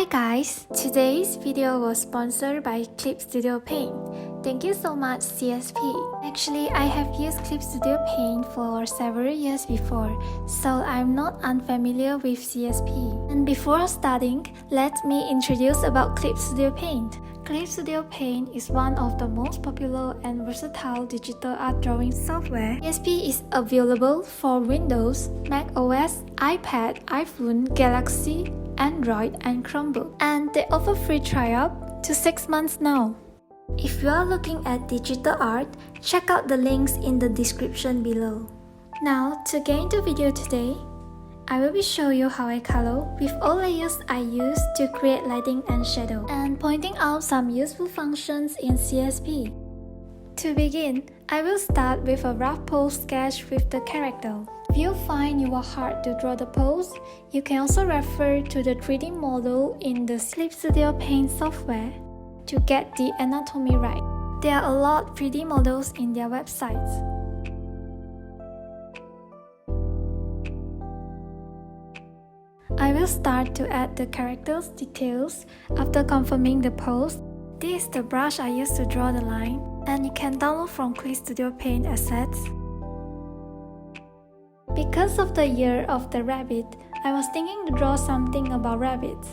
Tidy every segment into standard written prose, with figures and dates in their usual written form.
Hi guys, today's video was sponsored by Clip Studio Paint. Thank you so much CSP. Actually, I have used Clip Studio Paint for several years before, so I'm not unfamiliar with CSP. And before starting, let me introduce about Clip Studio Paint. Clip Studio Paint is one of the most popular and versatile digital art drawing software. CSP is available for Windows, Mac OS, iPad, iPhone, Galaxy, Android, and Chromebook. And they offer free trial to 6 months now. If you are looking at digital art, check out the links in the description below. Now, to get into video today, I will be showing you how I color with all layers I use to create lighting and shadow, and pointing out some useful functions in CSP. To begin, I will start with a rough pose sketch with the character. If you find you are hard to draw the pose, you can also refer to the 3D model in the Clip Studio Paint software to get the anatomy right. There are a lot of 3D models in their websites. I will start to add the character's details after confirming the pose. This is the brush I use to draw the line, and you can download from Clip Studio Paint assets. Because of the year of the rabbit, I was thinking to draw something about rabbits.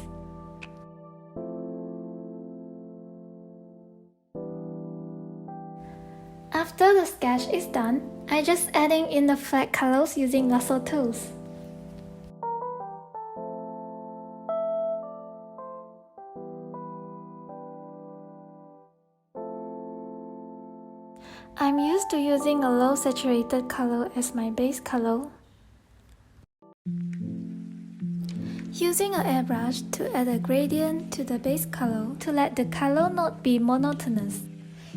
After the sketch is done, I just adding in the flat colors using lasso tools. I'm used to using a low saturated color as my base color. Using an airbrush to add a gradient to the base color to let the color not be monotonous.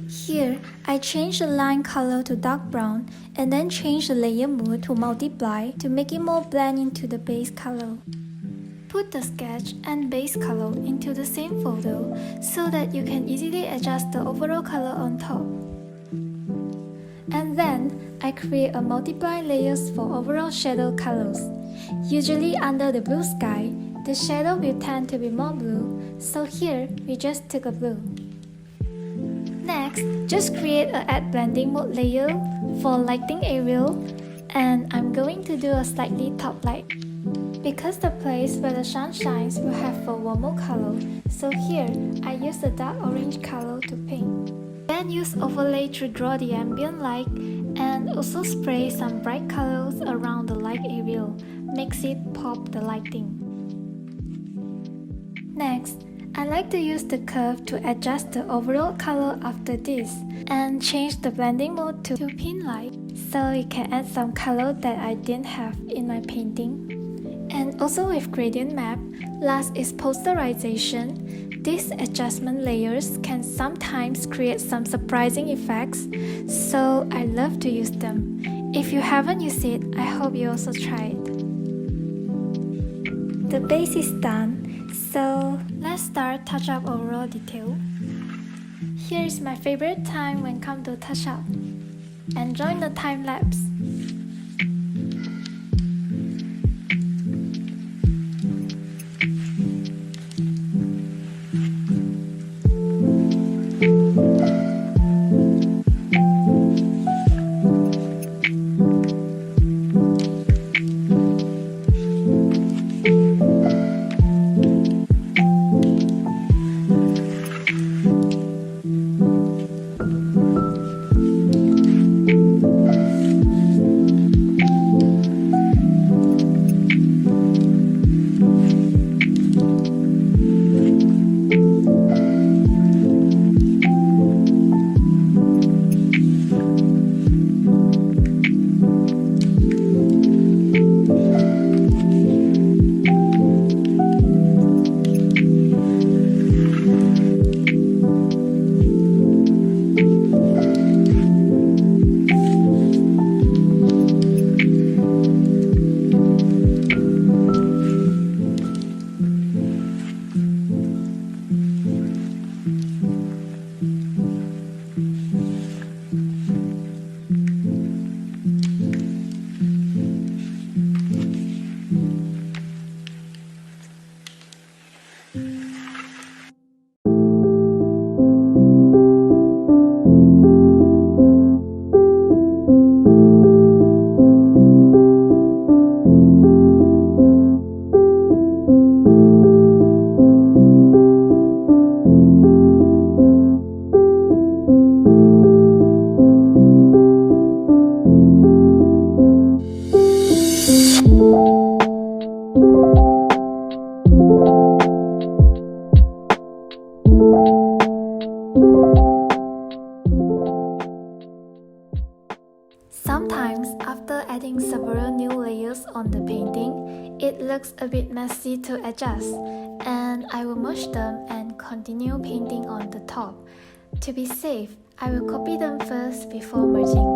Here, I change the line color to dark brown and then change the layer mode to multiply to make it more blend into the base color. Put the sketch and base color into the same folder so that you can easily adjust the overall color on top. And then, I create a multiply layers for overall shadow colors. Usually under the blue sky, the shadow will tend to be more blue, so here we just took a blue. Next, just create a add blending mode layer for lighting area, and I'm going to do a slightly top light. Because the place where the sun shines will have a warmer color, so here I use the dark orange color to paint. Then use overlay to draw the ambient light and also spray some bright colors around the light area, makes it pop the lighting. Next, I like to use the curve to adjust the overall color after this and change the blending mode to pin light so it can add some color that I didn't have in my painting. And also with gradient map, last is posterization. These adjustment layers can sometimes create some surprising effects, so I love to use them. If you haven't used it, I hope you also try it. The base is done, so let's start touch up overall detail. Here is my favorite time when come to touch up. Enjoy the time lapse. adding several new layers on the painting, it looks a bit messy to adjust, and I will merge them and continue painting on the top. To be safe, I will copy them first before merging.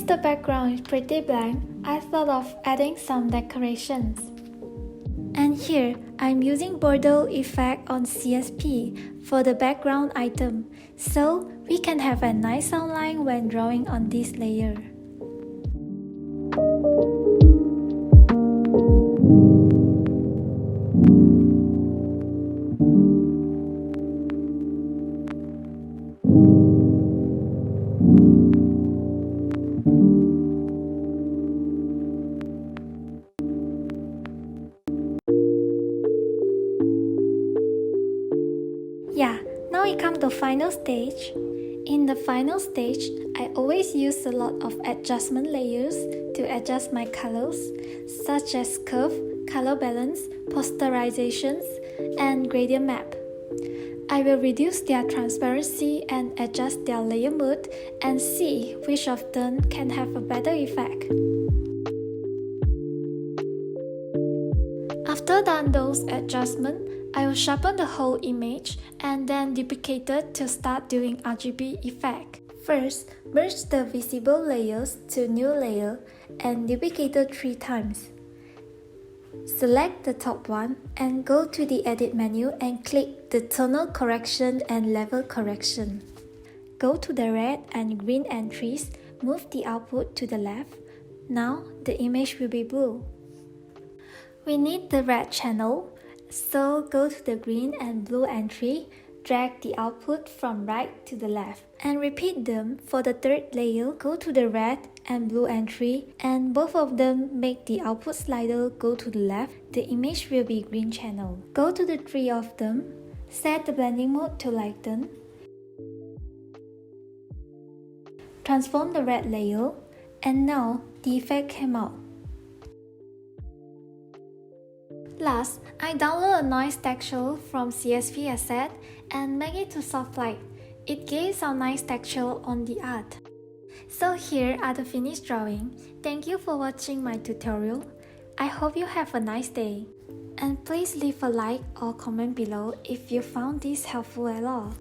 The background is pretty blank, I thought of adding some decorations. And here, I'm using Bordeaux effect on CSP for the background item, so we can have a nice outline when drawing on this layer. Yeah, now we come to final stage. In the final stage, I always use a lot of adjustment layers to adjust my colors, such as curve, color balance, posterizations, and gradient map. I will reduce their transparency and adjust their layer mode and see which of them can have a better effect. After done those adjustments, I will sharpen the whole image and then duplicate it to start doing RGB effect. First, merge the visible layers to new layer and duplicate it 3 times. Select the top one and go to the edit menu and click the tonal correction and level correction. Go to the red and green entries, move the output to the left. Now the image will be blue. We need the red channel, so go to the green and blue entry, drag the output from right to the left and repeat them. For the third layer, go to the red and blue entry and both of them make the output slider go to the left. The image will be green channel. Go to the three of them, set the blending mode to lighten. Transform the red layer and now the effect came out. Last, I download a noise texture from CSV asset and make it to soft light. It gives a nice texture on the art. So here are the finished drawing. Thank you for watching my tutorial. I hope you have a nice day. And please leave a like or comment below if you found this helpful at all.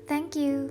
Thank you.